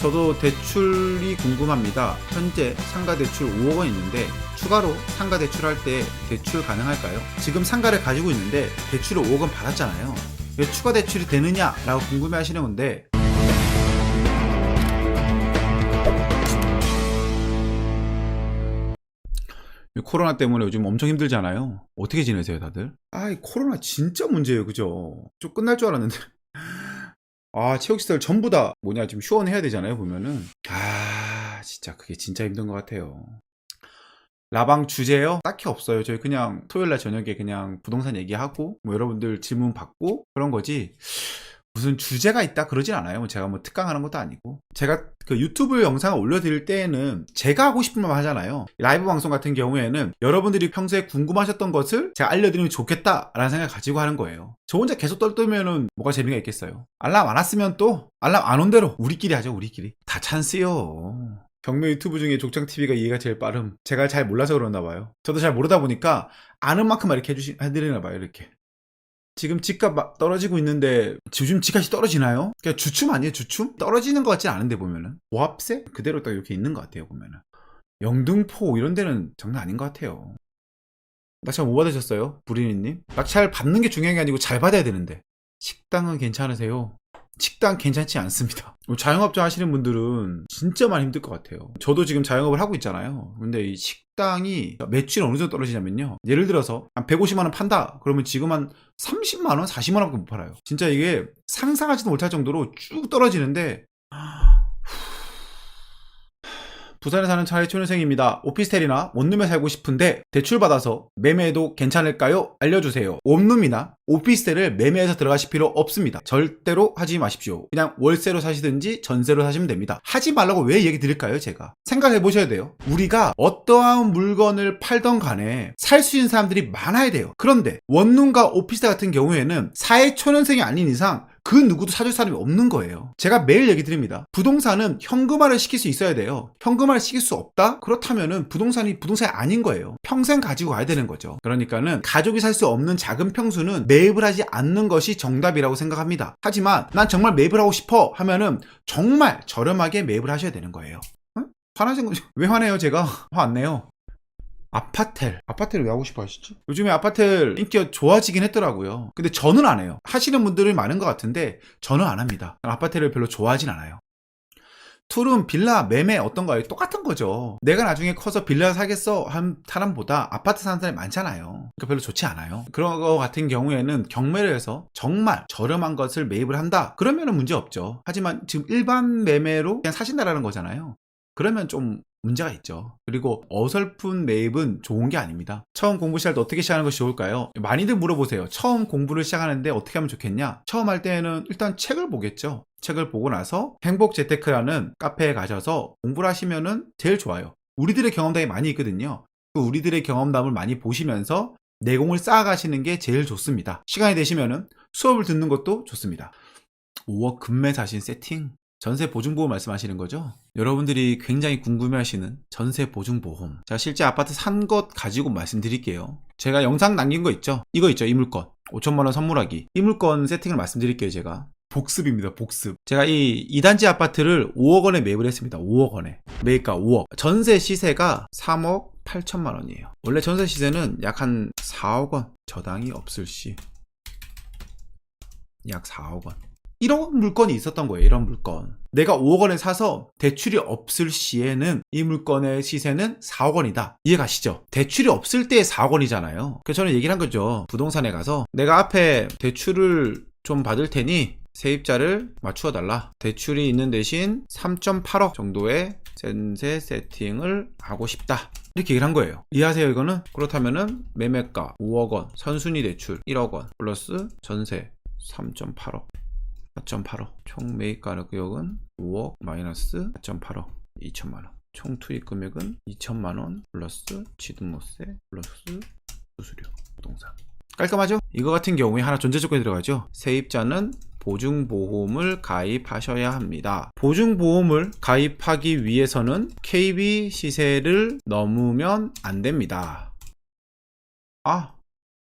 저도 대출이 궁금합니다. 현재 상가 대출 5억 원 있는데 추가로 상가 대출할 때 대출 가능할까요? 지금 상가를 가지고 있는데 대출을 5억 원 받았잖아요. 왜 추가 대출이 되느냐 라고 궁금해 하시는 건데, 코로나 때문에 요즘 엄청 힘들잖아요. 어떻게 지내세요 다들? 이 코로나 진짜 문제예요, 그죠? 좀 끝날 줄 알았는데 체육시설 전부 다 지금 휴원해야 되잖아요, 보면은. 진짜 그게 진짜 힘든 것 같아요. 라방 주제요? 딱히 없어요. 저희 그냥 토요일날 저녁에 그냥 부동산 얘기하고 여러분들 질문 받고 그런 거지, 무슨 주제가 있다 그러진 않아요. 제가 특강하는 것도 아니고. 제가 그 유튜브 영상을 올려드릴 때에는 제가 하고 싶은 말 하잖아요. 라이브 방송 같은 경우에는 여러분들이 평소에 궁금하셨던 것을 제가 알려드리면 좋겠다라는 생각을 가지고 하는 거예요. 저 혼자 계속 떨떠면은 뭐가 재미가 있겠어요. 알람 안 왔으면 또 알람 안 온 대로 우리끼리 하죠. 우리끼리. 다 찬스요. 경매 유튜브 중에 족장TV가 이해가 제일 빠름. 제가 잘 몰라서 그러나 봐요. 저도 잘 모르다 보니까 아는 만큼만 이렇게 해드리나 봐요. 이렇게. 지금 집값 막 떨어지고 있는데 요즘 집값이 떨어지나요? 그냥 주춤 아니에요? 주춤? 떨어지는 것 같진 않은데 보면은 보합세? 그대로 딱 이렇게 있는 것 같아요. 보면은 영등포 이런 데는 장난 아닌 것 같아요. 낙찰 못 받으셨어요? 부리니님? 낙찰 받는 게 중요한 게 아니고 잘 받아야 되는데. 식당은 괜찮으세요? 식당 괜찮지 않습니다. 자영업자 하시는 분들은 진짜 많이 힘들 것 같아요. 저도 지금 자영업을 하고 있잖아요. 근데 이 식당이 매출이 어느 정도 떨어지냐면요, 예를 들어서 한 150만 원 판다 그러면 지금 한 30만 원, 40만 원밖에 못 팔아요. 진짜 이게 상상하지도 못할 정도로 쭉 떨어지는데. 부산에 사는 차이초년생입니다. 오피스텔이나 원룸에 살고 싶은데 대출받아서 매매해도 괜찮을까요? 알려주세요. 원룸이나 오피스텔을 매매해서 들어가실 필요 없습니다. 절대로 하지 마십시오. 그냥 월세로 사시든지 전세로 사시면 됩니다. 하지 말라고 왜 얘기 드릴까요? 제가 생각해 보셔야 돼요. 우리가 어떠한 물건을 팔던 간에 살 수 있는 사람들이 많아야 돼요. 그런데 원룸과 오피스텔 같은 경우에는 사회초년생이 아닌 이상 그 누구도 사줄 사람이 없는 거예요. 제가 매일 얘기 드립니다. 부동산은 현금화를 시킬 수 있어야 돼요. 현금화를 시킬 수 없다? 그렇다면은 부동산이 아닌 거예요. 평생 가지고 가야 되는 거죠. 그러니까는 가족이 살 수 없는 작은 평수는 매입을 하지 않는 것이 정답이라고 생각합니다. 하지만 난 정말 매입을 하고 싶어 하면은 정말 저렴하게 매입을 하셔야 되는 거예요. 화나신 거죠? 왜 화내요? 제가 화 안 내요. 아파텔을 왜 하고 싶어 하시지? 요즘에 아파텔 인기가 좋아지긴 했더라고요. 근데 저는 안 해요. 하시는 분들이 많은 것 같은데 저는 안 합니다. 아파텔을 별로 좋아하진 않아요. 투룸, 빌라, 매매 어떤가요? 똑같은 거죠. 내가 나중에 커서 빌라 사겠어 한 사람보다 아파트 사는 사람이 많잖아요. 그러니까 별로 좋지 않아요. 그런 거 같은 경우에는 경매를 해서 정말 저렴한 것을 매입을 한다 그러면은 문제 없죠. 하지만 지금 일반 매매로 그냥 사신다라는 거잖아요. 그러면 좀 문제가 있죠. 그리고 어설픈 매입은 좋은 게 아닙니다. 처음 공부 시작할 때 어떻게 시작하는 것이 좋을까요? 많이들 물어보세요. 처음 공부를 시작하는데 어떻게 하면 좋겠냐? 처음 할 때는 일단 책을 보겠죠. 책을 보고 나서 행복재테크라는 카페에 가셔서 공부를 하시면은 제일 좋아요. 우리들의 경험담이 많이 있거든요. 그 우리들의 경험담을 많이 보시면서 내공을 쌓아가시는 게 제일 좋습니다. 시간이 되시면은 수업을 듣는 것도 좋습니다. 5억 급매 사신 세팅? 전세 보증보험 말씀하시는 거죠? 여러분들이 굉장히 궁금해하시는 전세 보증보험. 제가 실제 아파트 산 것 가지고 말씀드릴게요. 제가 영상 남긴 거 있죠? 이거 있죠? 이 물건 5천만원 선물하기. 이 물건 세팅을 말씀드릴게요. 제가 복습입니다. 복습. 제가 이 2단지 아파트를 5억 원에 매입을 했습니다. 5억 원에 매입가 5억. 전세 시세가 3억 8천만 원이에요. 원래 전세 시세는 약 한 4억 원, 저당이 없을 시 약 4억 원. 이런 물건이 있었던 거예요. 이런 물건. 내가 5억 원에 사서 대출이 없을 시에는 이 물건의 시세는 4억 원이다. 이해가시죠? 대출이 없을 때 4억 원이잖아요. 그래서 저는 얘기를 한 거죠. 부동산에 가서 내가 앞에 대출을 좀 받을 테니 세입자를 맞추어 달라. 대출이 있는 대신 3.8억 정도의 전세 세팅을 하고 싶다. 이렇게 얘기를 한 거예요. 이해하세요? 이거는? 그렇다면은 매매가 5억 원, 선순위 대출 1억 원 플러스 전세 3.8억 4.8억. 총 매입 가격은 5억 마이너스 4.8억 2천만원. 총 투입 금액은 2천만원 플러스 취등록세 플러스 수수료 부동산. 깔끔하죠? 이거 같은 경우에 하나 전제 조건이 들어가죠. 세입자는 보증보험을 가입하셔야 합니다. 보증보험을 가입하기 위해서는 KB 시세를 넘으면 안 됩니다.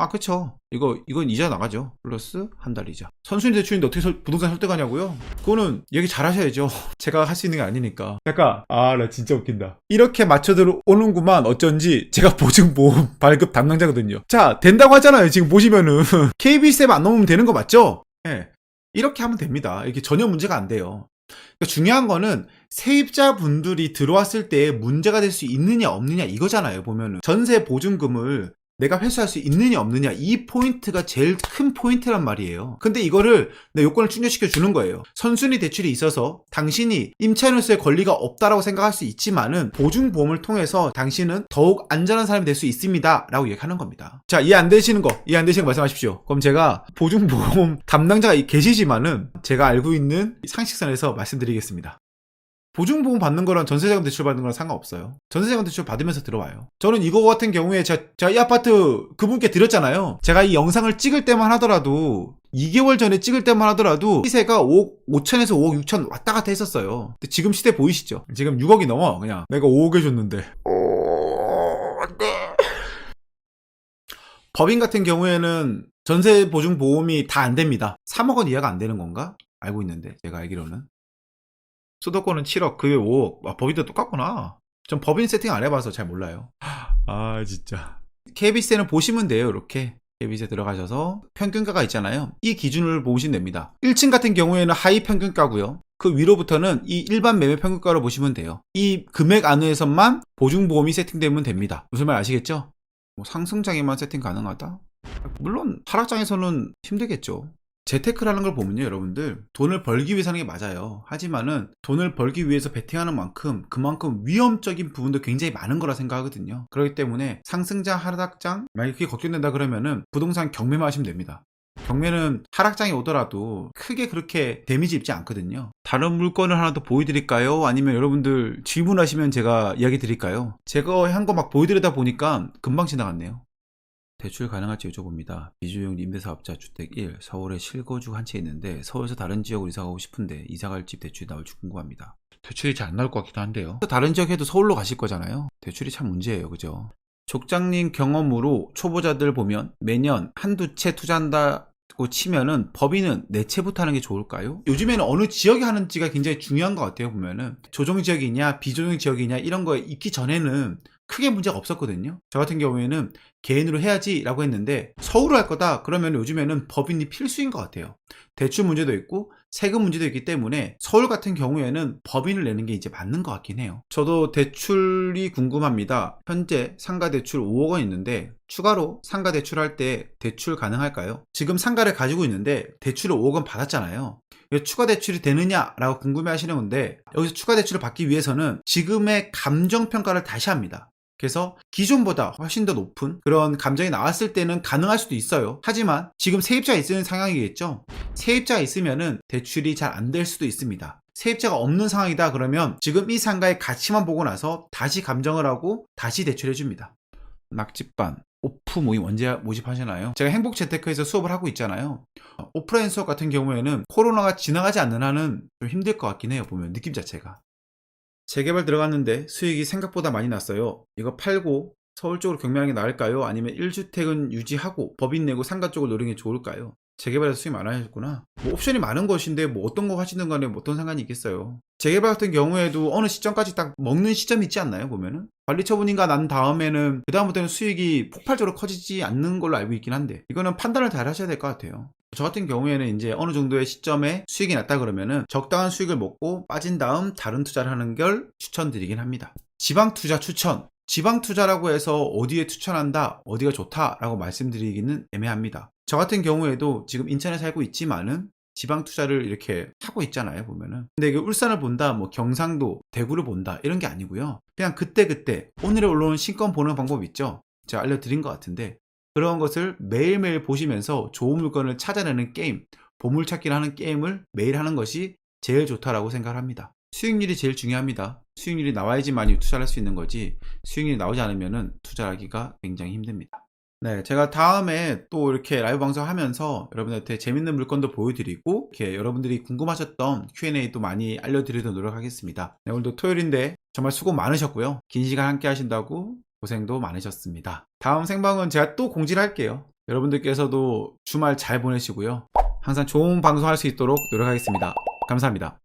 아, 그쵸. 이건 이자 나가죠. 플러스 한 달 이자. 선순위 대출인데 어떻게 부동산 설득하냐고요? 그거는 얘기 잘 하셔야죠. 제가 할 수 있는 게 아니니까. 약간, 나 진짜 웃긴다. 이렇게 맞춰 들어오는구만. 어쩐지 제가 보증보험 발급 담당자거든요. 자, 된다고 하잖아요. 지금 보시면은. KB세만 안 넘으면 되는 거 맞죠? 예. 이렇게 하면 됩니다. 이게 전혀 문제가 안 돼요. 그러니까 중요한 거는 세입자분들이 들어왔을 때 문제가 될 수 있느냐 없느냐 이거잖아요. 보면은 전세 보증금을 내가 회수할 수 있느냐 없느냐 이 포인트가 제일 큰 포인트란 말이에요. 근데 이거를 내 요건을 충족시켜 주는 거예요. 선순위 대출이 있어서 당신이 임차인으로서의 권리가 없다라고 생각할 수 있지만은 보증보험을 통해서 당신은 더욱 안전한 사람이 될 수 있습니다 라고 얘기하는 겁니다. 자, 이해 안 되시는 거 말씀하십시오. 그럼 제가 보증보험 담당자가 계시지만은 제가 알고 있는 상식선에서 말씀드리겠습니다. 보증보험 받는 거랑 전세자금 대출 받는 거랑 상관없어요. 전세자금 대출 받으면서 들어와요. 저는 이거 같은 경우에 제가 이 아파트 그분께 드렸잖아요. 제가 이 영상을 찍을 때만 하더라도 2개월 전에 찍을 때만 하더라도 시세가 5억 5천에서 5억 6천 왔다 갔다 했었어요. 근데 지금 시대 보이시죠? 지금 6억이 넘어. 그냥 내가 5억 해줬는데. 법인 같은 경우에는 전세 보증 보험이 다 안 됩니다. 3억 원 이하가 안 되는 건가? 알고 있는데 제가 알기로는. 수도권은 7억, 그게 5억. 법인도 똑같구나. 전 법인 세팅 안 해봐서 잘 몰라요. 진짜. KB세는 보시면 돼요, 이렇게. KB세 들어가셔서 평균가가 있잖아요. 이 기준을 보시면 됩니다. 1층 같은 경우에는 하위 평균가고요. 그 위로부터는 이 일반 매매 평균가로 보시면 돼요. 이 금액 안에서만 보증보험이 세팅되면 됩니다. 무슨 말 아시겠죠? 상승장에만 세팅 가능하다? 물론 하락장에서는 힘들겠죠. 재테크라는 걸 보면요, 여러분들 돈을 벌기 위해서 하는 게 맞아요. 하지만은 돈을 벌기 위해서 베팅하는 만큼 그만큼 위험적인 부분도 굉장히 많은 거라 생각하거든요. 그렇기 때문에 상승장, 하락장 만약에 그게 걱정된다 그러면은 부동산 경매만 하시면 됩니다. 경매는 하락장이 오더라도 크게 그렇게 데미지 입지 않거든요. 다른 물건을 하나 더 보여드릴까요? 아니면 여러분들 질문하시면 제가 이야기 드릴까요? 제가 한 거 막 보여드리다 보니까 금방 지나갔네요. 대출 가능할지 여쭤봅니다. 비주용 임대사업자 주택 1, 서울에 실거주 한 채 있는데 서울에서 다른 지역으로 이사 가고 싶은데 이사 갈 집 대출이 나올지 궁금합니다. 대출이 잘 안 나올 것 같기도 한데요. 다른 지역 해도 서울로 가실 거잖아요. 대출이 참 문제예요. 그죠? 족장님 경험으로 초보자들 보면 매년 한두 채 투자한다고 치면은 법인은 4채부터 하는 게 좋을까요? 요즘에는 어느 지역에 하는지가 굉장히 중요한 것 같아요. 보면은 조정 지역이냐 비조정 지역이냐 이런 거에 있기 전에는 크게 문제가 없었거든요. 저 같은 경우에는 개인으로 해야지 라고 했는데 서울로 할 거다 그러면 요즘에는 법인이 필수인 것 같아요. 대출 문제도 있고 세금 문제도 있기 때문에 서울 같은 경우에는 법인을 내는 게 이제 맞는 것 같긴 해요. 저도 대출이 궁금합니다. 현재 상가 대출 5억 원 있는데 추가로 상가 대출할 때 대출 가능할까요? 지금 상가를 가지고 있는데 대출을 5억 원 받았잖아요. 추가 대출이 되느냐라고 궁금해 하시는 건데 여기서 추가 대출을 받기 위해서는 지금의 감정평가를 다시 합니다. 그래서 기존보다 훨씬 더 높은 그런 감정이 나왔을 때는 가능할 수도 있어요. 하지만 지금 세입자가 있는 상황이겠죠. 세입자가 있으면은 대출이 잘 안 될 수도 있습니다. 세입자가 없는 상황이다 그러면 지금 이 상가의 가치만 보고 나서 다시 감정을 하고 다시 대출해 줍니다. 낙집반 오프 모임 언제 모집하시나요? 제가 행복재테크에서 수업을 하고 있잖아요. 오프라인 수업 같은 경우에는 코로나가 지나가지 않는 한은 좀 힘들 것 같긴 해요. 보면 느낌 자체가. 재개발 들어갔는데 수익이 생각보다 많이 났어요. 이거 팔고 서울 쪽으로 경매하는 게 나을까요? 아니면 1주택은 유지하고 법인 내고 상가 쪽을 노리는 게 좋을까요? 재개발에서 수익 많아졌구나. 옵션이 많은 것인데 어떤 거 하시는 간에 어떤 상관이 있겠어요. 재개발 같은 경우에도 어느 시점까지 딱 먹는 시점이 있지 않나요? 보면은 관리 처분인가 난 다음에는 그 다음부터는 수익이 폭발적으로 커지지 않는 걸로 알고 있긴 한데 이거는 판단을 잘 하셔야 될 것 같아요. 저 같은 경우에는 이제 어느 정도의 시점에 수익이 났다 그러면은 적당한 수익을 먹고 빠진 다음 다른 투자를 하는 걸 추천드리긴 합니다. 지방 투자 추천. 지방 투자라고 해서 어디에 추천한다, 어디가 좋다라고 말씀드리기는 애매합니다. 저 같은 경우에도 지금 인천에 살고 있지만은 지방 투자를 이렇게 하고 있잖아요, 보면은. 근데 이게 울산을 본다, 뭐 경상도, 대구를 본다 이런 게 아니고요. 그냥 그때 오늘에 올라온 신권 보는 방법 있죠. 제가 알려드린 것 같은데 그런 것을 매일매일 보시면서 좋은 물건을 찾아내는 게임, 보물찾기를 하는 게임을 매일 하는 것이 제일 좋다라고 생각합니다. 수익률이 제일 중요합니다. 수익률이 나와야지만이 투자를 할 수 있는 거지 수익률이 나오지 않으면 투자하기가 굉장히 힘듭니다. 네, 제가 다음에 또 이렇게 라이브 방송하면서 여러분한테 재밌는 물건도 보여드리고 이렇게 여러분들이 궁금하셨던 Q&A도 많이 알려드리도록 노력하겠습니다. 네, 오늘도 토요일인데 정말 수고 많으셨고요. 긴 시간 함께 하신다고 고생도 많으셨습니다. 다음 생방은 제가 또 공지를 할게요. 여러분들께서도 주말 잘 보내시고요. 항상 좋은 방송할 수 있도록 노력하겠습니다. 감사합니다.